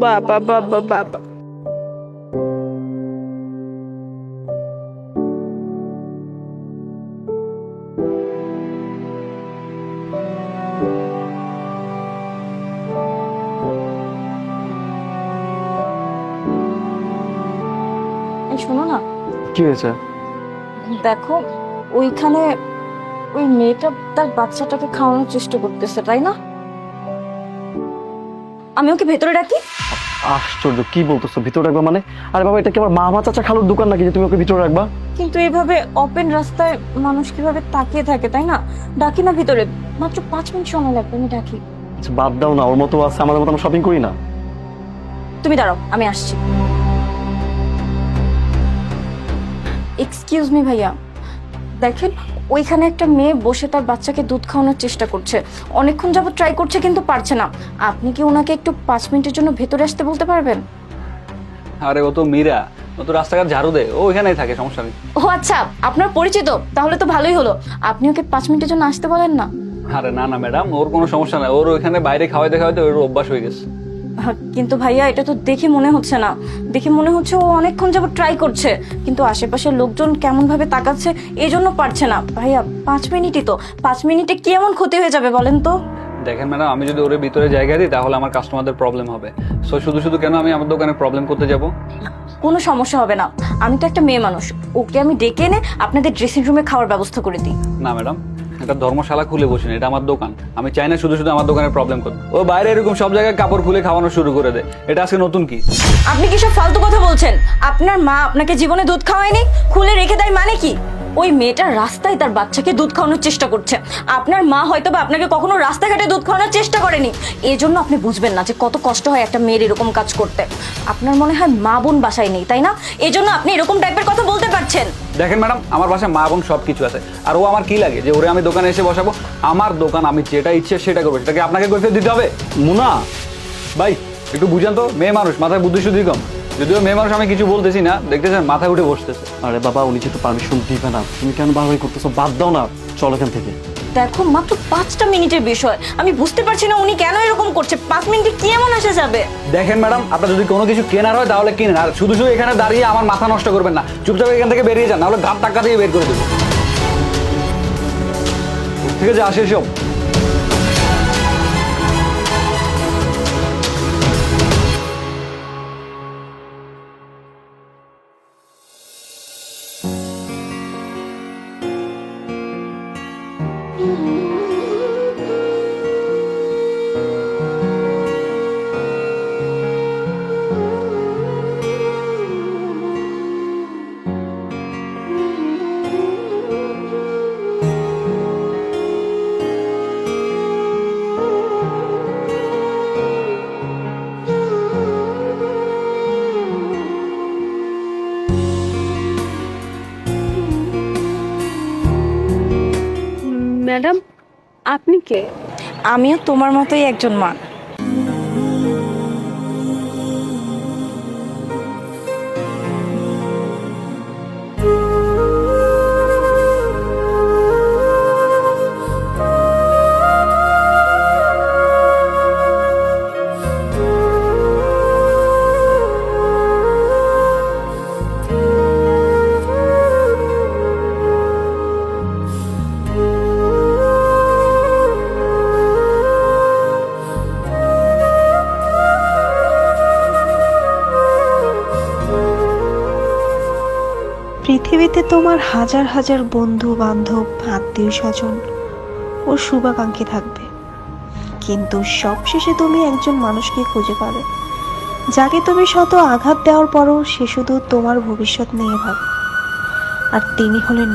বাবা বাবা বাবা, এই শোনো না, কি হয়েছে? দেখো ওইখানে ওই মেয়েটা তার বাচ্চাটাকে খাওয়ানোর চেষ্টা করতেছে, তাই না? আমি ওকে ভেতরে ডাকি? আশ্চর্য, কি বলতেছো ভিতরে রাখবা মানে? আরে বাবা, এটা কি আমার মামা চাচা খালুর দোকান নাকি যে তুমি ওকে ভিতরে রাখবা? কিন্তু এইভাবে ওপেন রাস্তায় মানুষ কিভাবে তাকিয়ে থাকে, তাই না? ডাকি না ভিতরে, মাত্র 5 মিনিট সময় লাগবে, আমি ডাকি। আচ্ছা বাদ দাও না, ওর মতো আছে, আমাদের মতো আমরা শপিং করি না। তুমি দাঁড়াও, আমি আসছি। এক্সকিউজ মি ভাইয়া, দেখেন ওইখানে একটা মেয়ে বসে তার বাচ্চাকে দুধ খাওয়ানোর চেষ্টা করছে, অনেকক্ষণ যাবত ট্রাই করছে কিন্তু পারছে না। আপনি কি ওনাকে একটু 5 মিনিটের জন্য ভেতরে আসতে বলতে পারবেন? আরে ও তো মীরা, ও তো রাস্তাঘাট ঝাড়ু দেয়, ও ওইখানেই থাকে, সমস্যা নেই। ও আচ্ছা, আপনার পরিচিত, তাহলে তো ভালোই হলো। আপনি ওকে 5 মিনিটের জন্য আসতে বলেন না। আরে না না ম্যাডাম, ওর কোনো সমস্যা নাই, ওর ওইখানে বাইরে খাওয়াইতে খাওয়াইতে ওর অভ্যাস হয়ে গেছে। কিন্তু ভাইয়া এটা তো দেখে মনে হচ্ছে না, দেখে মনে হচ্ছে ও অনেকক্ষণ যাবত ট্রাই করছে, কিন্তু আশেপাশের লোকজন কেমন ভাবে তাকাচ্ছে এই জন্য পারছে না। ভাইয়া 5 মিনিটই তো, 5 মিনিটে কি এমন ক্ষতি হয়ে যাবে বলেন তো? দেখেন ম্যাডাম, আমি যদি ওর ভিতরে জায়গা দিই তাহলে আমার কাস্টমারদের প্রবলেম হবে। সো শুধু শুধু কেন আমি আমার দোকানে প্রবলেম করতে যাব? কোনো সমস্যা হবে না, আমি তো একটা মেয়ে মানুষ, ওকে আমি ডেকে এনে আপনাদের ড্রেসিং রুমে খাওয়ার ব্যবস্থা করে দিই। না ম্যাডাম, এটা ধর্মশালা খুলে বসেন, এটা আমার দোকান, আমি চাই না শুধু শুধু আমার দোকানে প্রবলেম করতে। ও বাইরে এরকম সব জায়গায় কাপড় খুলে খাওয়ানো শুরু করে দেয়, এটা আজকে নতুন কি? আপনি কি সব ফালতু কথা বলছেন? আপনার মা আপনাকে জীবনে দুধ খাওয়ায়নি, খুলে রেখে দেয় মানে কি? ওই মেয়েটা রাস্তায় তার বাচ্চাকে দুধ খাওয়ানোর চেষ্টা করছে, আপনার মা হয়তো বা আপনাকে কখনো রাস্তাঘাটে দুধ খাওয়ানোর চেষ্টা করেনি, এই জন্য আপনি বুঝবেন না যে কত কষ্ট হয় একটা মেয়ের এরকম কাজ করতে। আপনার মনে হয় মা বোন বাসায় নেই, তাই না? এই জন্য আপনি এরকম টাইপের কথা বলতে পারছেন। দেখেন ম্যাডাম, আমার বাসায় মা বোন সব কিছু আছে, আর ও আমার কি লাগে যে ওরে আমি দোকানে এসে বসাবো? আমার দোকান, আমি যেটা ইচ্ছে সেটা করবো, সেটাকে আপনাকে কৈফিয়ত দিতে হবে? মুনা, ভাই একটু বুঝান তো, মেয়ে মানুষ, মাথায় বুদ্ধি শুদ্ধি কম। যদিও মেয়ে মানুষ, আমি কিছু বলতেছি না, দেখতেছেন মাথায় উঠে বসতেছে। আরে বাবা, উনি যেহেতু পারমিশন দিবে না, তুমি কেন বারবার করতেছো? বাদ দাও না, চল এখান থেকে। দেখো মাত্র 5টা মিনিটের বিষয়, আমি বুঝতে পারছি না উনি কেন এরকম করছে। 5 মিনিটে কি এমন আসা যাবে? দেখেন ম্যাডম, আপনার যদি কোনো কিছু কেনার হয় তাহলে কিনেন, আর শুধু শুধু এখানে দাঁড়িয়ে আমার মাথা নষ্ট করবেন না। চুপচাপ এখান থেকে বেরিয়ে যান, নাহলে ঘাট টাক্কা দিয়ে বের করে দেবো। ঠিক আছে, আসে সব। ম্যাডাম আপনি কে? আমিও তোমার মতোই একজন মা। পৃথিবীতে তোমার হাজার হাজার বন্ধু বান্ধব, আত্মীয় স্বজন ও শুভাকাঙ্ক্ষী থাকবে, কিন্তু সবশেষে তুমি একজন মানুষকে খুঁজে পাবে যাকে তুমি শত আঘাত দেওয়ার পরও সে শুধু তোমার ভবিষ্যৎ নিয়ে ভাবে, আর তিনি হলেন